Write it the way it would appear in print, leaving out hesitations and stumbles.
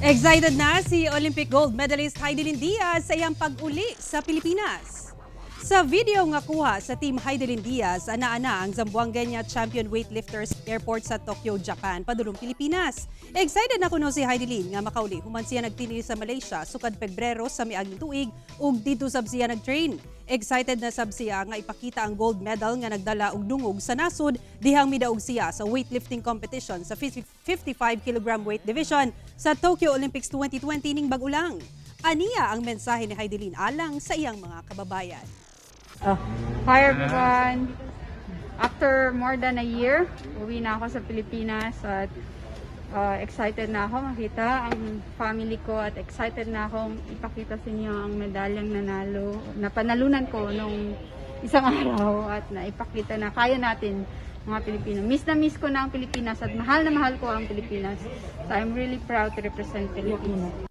Excited na si Olympic gold medalist Hidilyn Diaz sa iyang pag-uli sa Pilipinas. Sa video nga kuha sa Team Hidilyn Diaz, ana-ana ang Zamboanga champion weightlifters airport sa Tokyo, Japan, padulong Pilipinas. Excited na kuno si Hidilyn nga makauli human siya nagtinili sa Malaysia sukad Pebrero sa miaging tuig ug dito sab siya nagtrain. Excited na sab siya nga ipakita ang gold medal nga nagdala og dungog sa nasod dihang midaog siya sa weightlifting competition sa 55 kg weight division sa Tokyo Olympics 2020 ning bag-ulang. Aniya ang mensahe ni Hidilyn alang sa iyang mga kababayan. Hi everyone! After more than a year, uwi na ako sa Pilipinas at excited na ako makita ang family ko at excited na akong ipakita sa inyo ang medalyang napanalunan ko nung isang araw at naipakita na kaya natin mga Pilipino. Miss na miss ko na ang Pilipinas at mahal na mahal ko ang Pilipinas. So I'm really proud to represent Pilipinas.